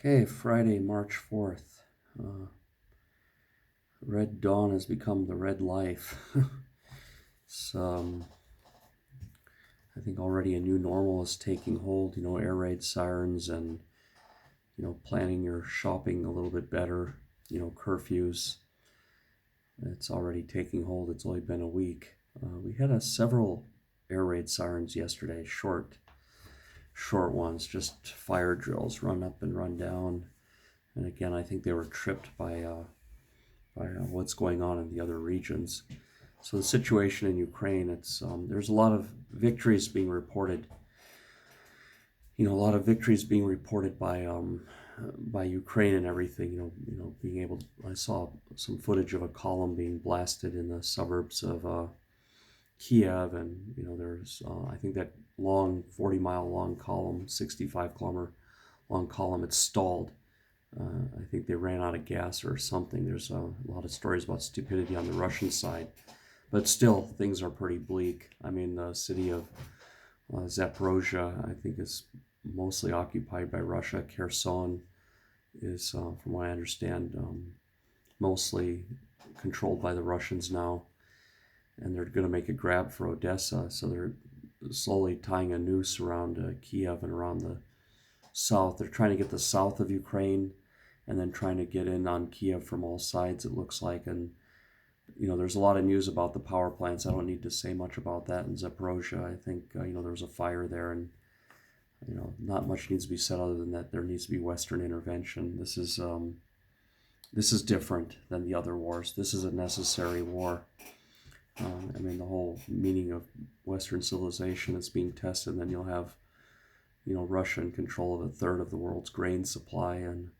Okay, Friday, March 4th. Red dawn has become the red life. So, I think already a new normal is taking hold, air raid sirens and, planning your shopping a little bit better, curfews. It's already taking hold. It's only been a week. We had several air raid sirens yesterday, short ones, just fire drills, run up and run down. And again, I think they were tripped by what's going on in the other regions. So the situation in Ukraine, there's a lot of victories being reported. A lot of victories being reported by Ukraine and everything. Being able. I saw some footage of a column being blasted in the suburbs of Kiev, and there's I think that long 40-mile long column, 65-kilometer long column, it's stalled. I think they ran out of gas or something. There's a lot of stories about stupidity on the Russian side, but still things are pretty bleak. I mean, the city of Zaporozhye, I think, is mostly occupied by Russia. Kherson is, from what I understand, mostly controlled by the Russians now, and they're going to make a grab for Odessa. So they're slowly tying a noose around Kiev and around the south. They're trying to get the south of Ukraine and then trying to get in on Kiev from all sides, it looks like. And, there's a lot of news about the power plants. I don't need to say much about that in Zaporozhye. I think, there was a fire there, and, not much needs to be said other than that there needs to be Western intervention. This is different than the other wars. This is a necessary war. I mean, the whole meaning of Western civilization is being tested, and then you'll have Russia in control of a third of the world's grain supply, and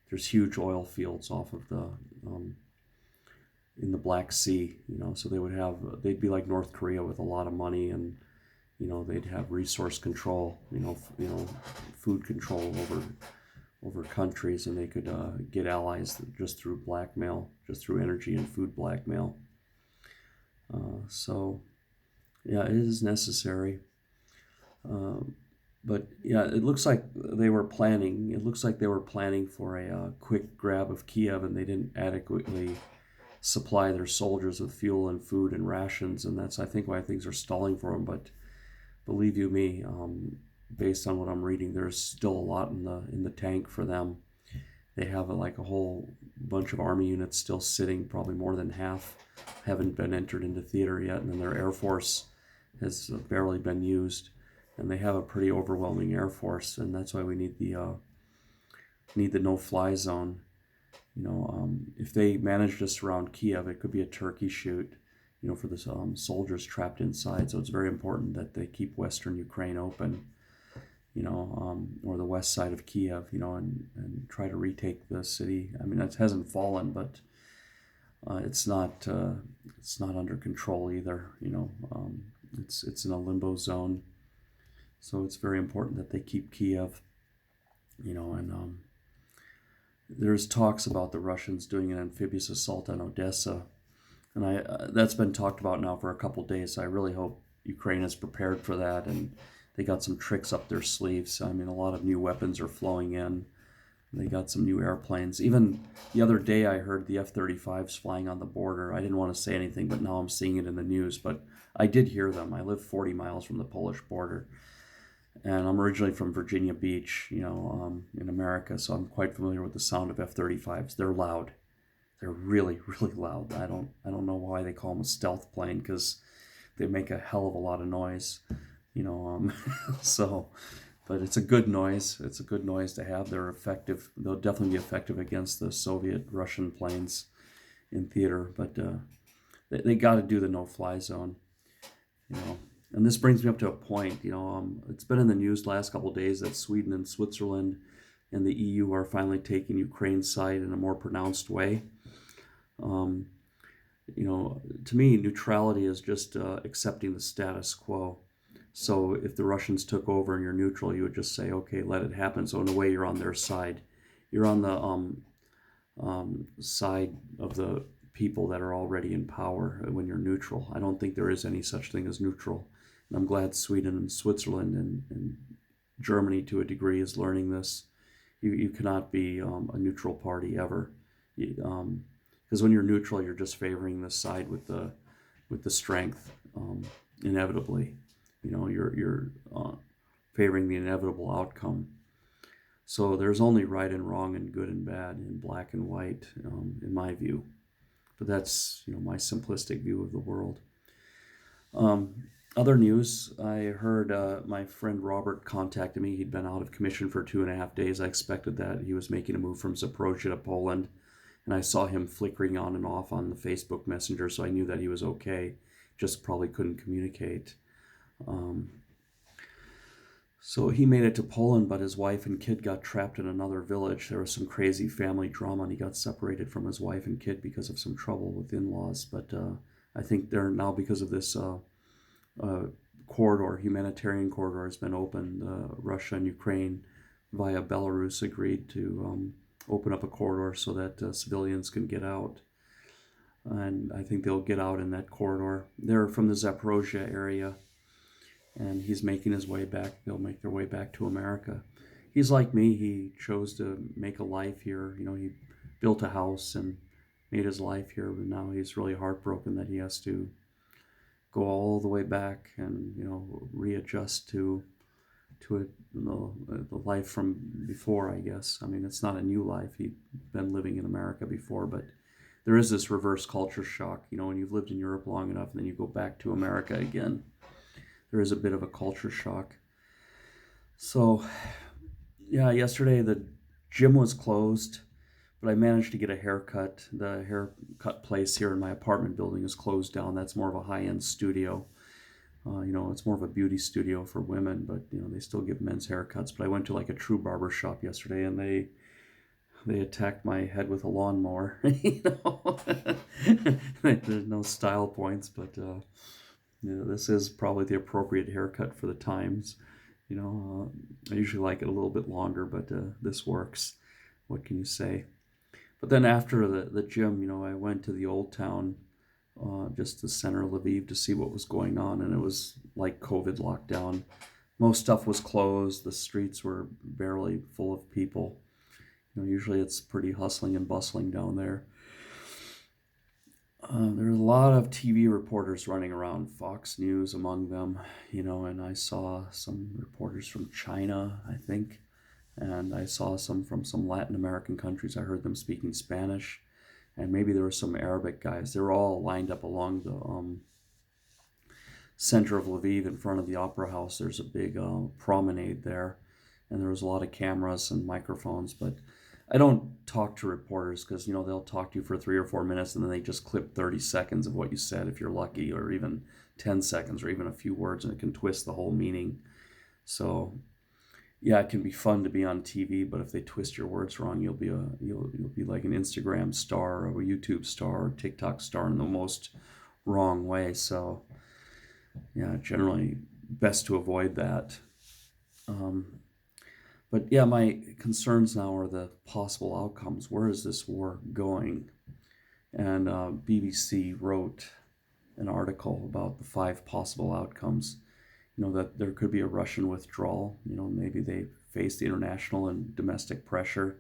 there's huge oil fields off of the in the Black Sea. So they'd be like North Korea with a lot of money, and they'd have resource control, food control over countries, and they could get allies just through blackmail, just through energy and food blackmail. So yeah, it is necessary. But yeah, it looks like they were planning. It looks like they were planning for a quick grab of Kiev, and they didn't adequately supply their soldiers with fuel and food and rations, and that's, I think, why things are stalling for them. But believe you me, based on what I'm reading, there's still a lot in the tank for them. They have like a whole bunch of army units still sitting. Probably more than half haven't been entered into theater yet, and then their air force has barely been used. And they have a pretty overwhelming air force, and that's why we need the no-fly zone. If they manage to surround Kiev, it could be a turkey shoot, for the soldiers trapped inside. So it's very important that they keep Western Ukraine open, or the west side of Kiev, and try to retake the city. I mean, it hasn't fallen, but it's not under control either. It's in a limbo zone. So it's very important that they keep Kiev, and there's talks about the Russians doing an amphibious assault on Odessa, and that's been talked about now for a couple days. So I really hope Ukraine is prepared for that, and they got some tricks up their sleeves. I mean, a lot of new weapons are flowing in. They got some new airplanes. Even the other day, I heard the F-35s flying on the border. I didn't want to say anything, but now I'm seeing it in the news. But I did hear them. I live 40 miles from the Polish border. And I'm originally from Virginia Beach, in America, so I'm quite familiar with the sound of F-35s. They're loud. They're really, really loud. I don't know why they call them a stealth plane, because they make a hell of a lot of noise, So, but it's a good noise. It's a good noise to have. They're effective. They'll definitely be effective against the Soviet Russian planes in theater. But they got to do the no-fly zone, And this brings me up to a point, it's been in the news the last couple of days that Sweden and Switzerland and the EU are finally taking Ukraine's side in a more pronounced way. To me, neutrality is just accepting the status quo. So if the Russians took over and you're neutral, you would just say, okay, let it happen. So in a way, you're on their side. You're on the side of the people that are already in power when you're neutral. I don't think there is any such thing as neutral. And I'm glad Sweden and Switzerland and Germany, to a degree, is learning this. You cannot be a neutral party ever, because when you're neutral, you're just favoring the side with the strength, inevitably. You're favoring the inevitable outcome. So there's only right and wrong and good and bad and black and white, in my view. But that's my simplistic view of the world. Other news, I heard my friend Robert contacted me. He'd been out of commission for 2.5 days. I expected that. He was making a move from Zaporozhye to Poland, and I saw him flickering on and off on the Facebook Messenger, so I knew that he was okay. Just probably couldn't communicate. So he made it to Poland, but his wife and kid got trapped in another village. There was some crazy family drama, and he got separated from his wife and kid because of some trouble with in-laws. But I think they're now, because of this corridor, humanitarian corridor has been opened. Russia and Ukraine via Belarus agreed to open up a corridor so that civilians can get out. And I think they'll get out in that corridor. They're from the Zaporozhye area, and he's making his way back. They'll make their way back to America. He's like me. He chose to make a life here. He built a house and made his life here, but now he's really heartbroken that he has to go all the way back and readjust to the life from before, I guess. I mean, it's not a new life. He'd been living in America before, but there is this reverse culture shock. When you've lived in Europe long enough and then you go back to America again, there is a bit of a culture shock. So, yeah, yesterday the gym was closed, but I managed to get a haircut. The haircut place here in my apartment building is closed down. That's more of a high-end studio. It's more of a beauty studio for women, but they still give men's haircuts. But I went to like a true barber shop yesterday, and they attacked my head with a lawnmower. There's no style points, but this is probably the appropriate haircut for the times. I usually like it a little bit longer, but this works. What can you say? But then after the gym, I went to the old town, just the center of Lviv, to see what was going on, and it was like COVID lockdown. Most stuff was closed. The streets were barely full of people. Usually it's pretty hustling and bustling down there. There's a lot of TV reporters running around, Fox News among them, and I saw some reporters from China, I think, and I saw some from some Latin American countries. I heard them speaking Spanish, and maybe there were some Arabic guys. They were all lined up along the center of Lviv in front of the Opera House. There's a big promenade there, and there was a lot of cameras and microphones, but I don't talk to reporters because, they'll talk to you for 3 or 4 minutes and then they just clip 30 seconds of what you said if you're lucky, or even 10 seconds or even a few words, and it can twist the whole meaning. So, yeah, it can be fun to be on TV, but if they twist your words wrong, you'll be like an Instagram star or a YouTube star or TikTok star in the most wrong way. So, yeah, generally best to avoid that. But yeah, my concerns now are the possible outcomes. Where is this war going? And BBC wrote an article about the 5 possible outcomes. That there could be a Russian withdrawal. Maybe they face the international and domestic pressure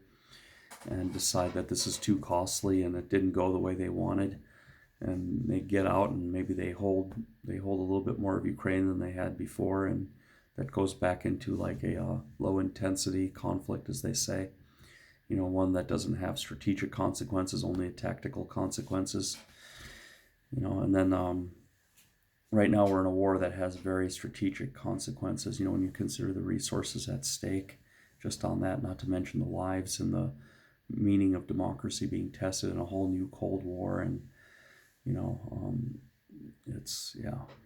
and decide that this is too costly and it didn't go the way they wanted. And they get out and maybe they hold a little bit more of Ukraine than they had before, and that goes back into like a low intensity conflict, as they say. One that doesn't have strategic consequences, only tactical consequences. And then right now we're in a war that has very strategic consequences, when you consider the resources at stake just on that, not to mention the lives and the meaning of democracy being tested in a whole new Cold War. And,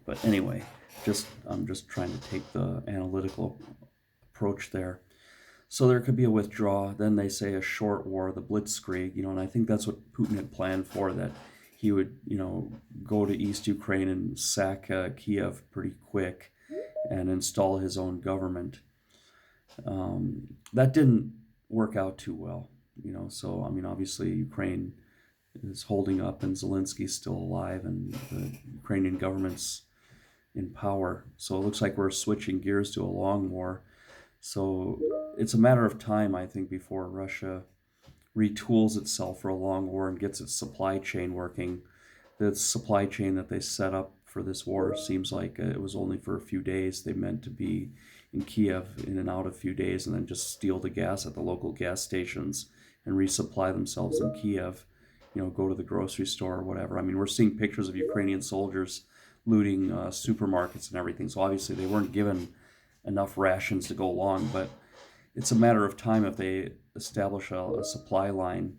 but anyway, I'm just trying to take the analytical approach there. So there could be a withdrawal. Then they say a short war, the blitzkrieg, and I think that's what Putin had planned for, that he would, go to East Ukraine and sack Kiev pretty quick and install his own government. That didn't work out too well, so, obviously Ukraine is holding up and Zelensky's still alive and the Ukrainian government's in power. So it looks like we're switching gears to a long war. So it's a matter of time, I think, before Russia retools itself for a long war and gets its supply chain working. The supply chain that they set up for this war seems like it was only for a few days. They meant to be in Kiev in and out a few days and then just steal the gas at the local gas stations and resupply themselves in Kiev. Go to the grocery store or whatever. I mean, we're seeing pictures of Ukrainian soldiers looting supermarkets and everything. So obviously they weren't given enough rations to go along, but it's a matter of time if they establish a supply line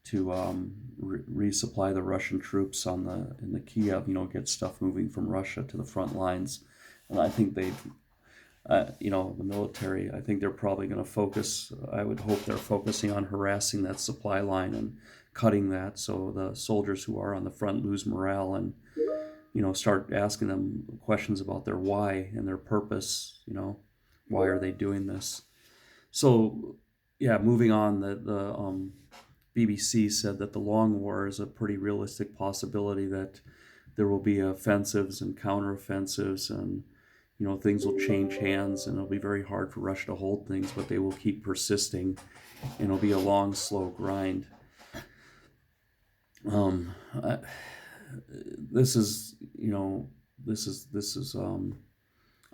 to resupply the Russian troops in the Kiev. Get stuff moving from Russia to the front lines. And I think the military, I think they're probably going to focus. I would hope they're focusing on harassing that supply line and cutting that, so the soldiers who are on the front lose morale and start asking them questions about their why and their purpose. Why are they doing this? So, yeah, moving on, the BBC said that the long war is a pretty realistic possibility, that there will be offensives and counteroffensives, and things will change hands, and it'll be very hard for Russia to hold things, but they will keep persisting, and it'll be a long, slow grind. I, this is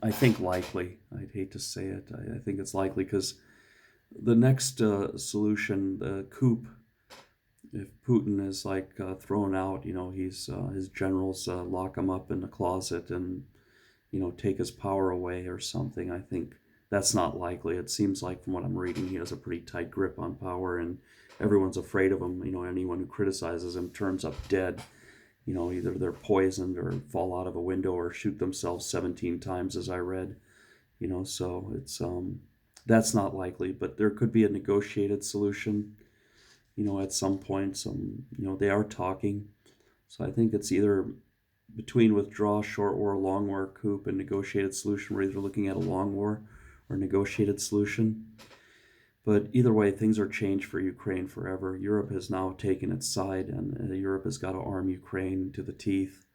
I think likely. I'd hate to say it. I think it's likely because the next solution, the coup, if Putin is thrown out, his generals lock him up in a closet and take his power away or something. I think that's not likely. It seems like, from what I'm reading, he has a pretty tight grip on power, and everyone's afraid of him. Anyone who criticizes him turns up dead. Either they're poisoned or fall out of a window or shoot themselves 17 times, as I read. So it's that's not likely, but there could be a negotiated solution. At some point, they are talking. So I think it's either between withdraw, short war, long war, coup, and negotiated solution. We're either looking at a long war or negotiated solution. But either way, things are changed for Ukraine forever. Europe has now taken its side, and Europe has got to arm Ukraine to the teeth,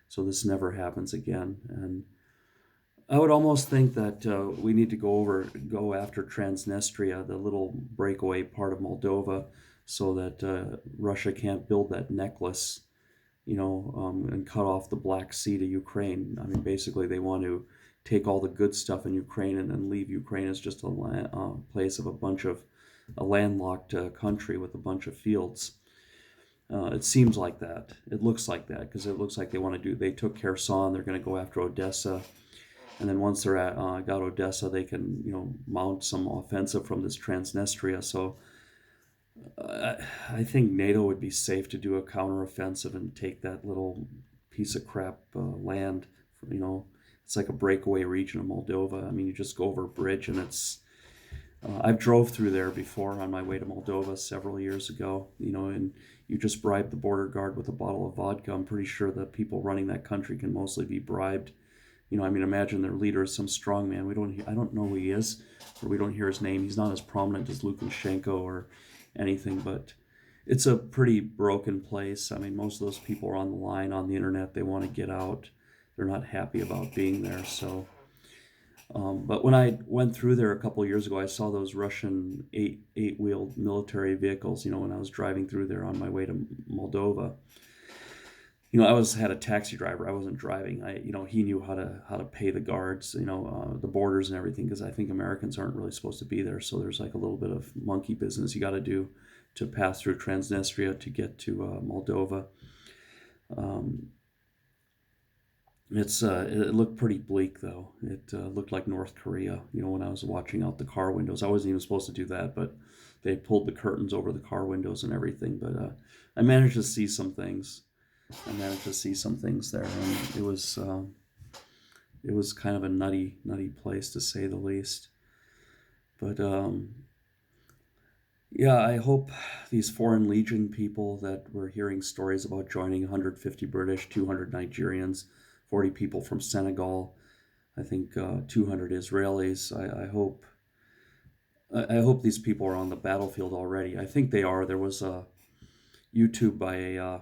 so this never happens again. And I would almost think that we need to go after Transnistria, the little breakaway part of Moldova, so that Russia can't build that necklace, and cut off the Black Sea to Ukraine. I mean, basically, they want to take all the good stuff in Ukraine and then leave Ukraine as just a place of a landlocked country with a bunch of fields. It seems like that. It looks like that, because it looks like they took Kherson, they're going to go after Odessa. And then once they're got Odessa, they can, mount some offensive from this Transnistria. So I think NATO would be safe to do a counteroffensive and take that little piece of crap land. It's like a breakaway region of Moldova. I mean, you just go over a bridge, and it's. I've drove through there before on my way to Moldova several years ago. And you just bribe the border guard with a bottle of vodka. I'm pretty sure the people running that country can mostly be bribed. I mean, imagine their leader is some strongman. I don't know who he is, or we don't hear his name. He's not as prominent as Lukashenko or anything, but it's a pretty broken place. I mean, most of those people are on the line on the internet. They want to get out. They're not happy about being there. So, but when I went through there a couple of years ago, I saw those Russian eight-wheeled military vehicles. When I was driving through there on my way to Moldova. I had a taxi driver. I wasn't driving. He knew how to pay the guards, the borders and everything, because I think Americans aren't really supposed to be there. So there's like a little bit of monkey business you got to do to pass through Transnistria to get to Moldova. It looked pretty bleak, though. It looked like North Korea. When I was watching out the car windows, I wasn't even supposed to do that, but they pulled the curtains over the car windows and everything. But I managed to see some things. There, and it was kind of a nutty place, to say the least. But yeah, I hope these Foreign Legion people that we're hearing stories about joining, 150 British, 200 Nigerians, 40 people from Senegal, I think 200 Israelis. I hope these people are on the battlefield already. I think they are. There was a YouTube by a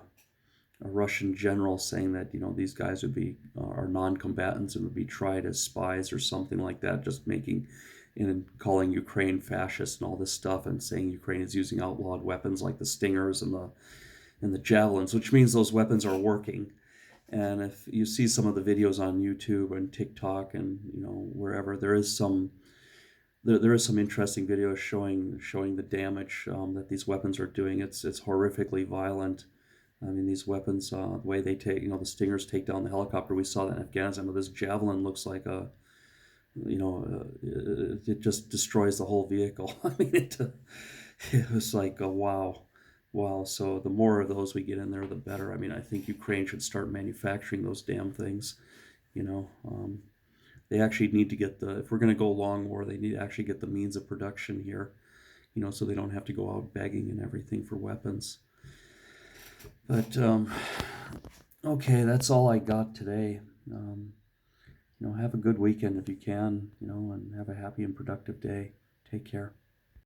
Russian general saying that these guys are non-combatants and would be tried as spies or something like that, just making in calling Ukraine fascist and all this stuff, and saying Ukraine is using outlawed weapons like the Stingers and the javelins, which means those weapons are working. And if you see some of the videos on YouTube and TikTok and wherever, there is some interesting videos showing the damage that these weapons are doing. It's horrifically violent. I mean, these weapons, the way they take, the Stingers take down the helicopter. We saw that in Afghanistan. But this javelin looks like it just destroys the whole vehicle. I mean, it was like a wow. Wow. So the more of those we get in there, the better. I mean, I think Ukraine should start manufacturing those damn things. You know, they actually need to get if we're going to go long war, they need to actually get the means of production here, so they don't have to go out begging and everything for weapons. But, okay, that's all I got today. Have a good weekend if you can, and have a happy and productive day. Take care.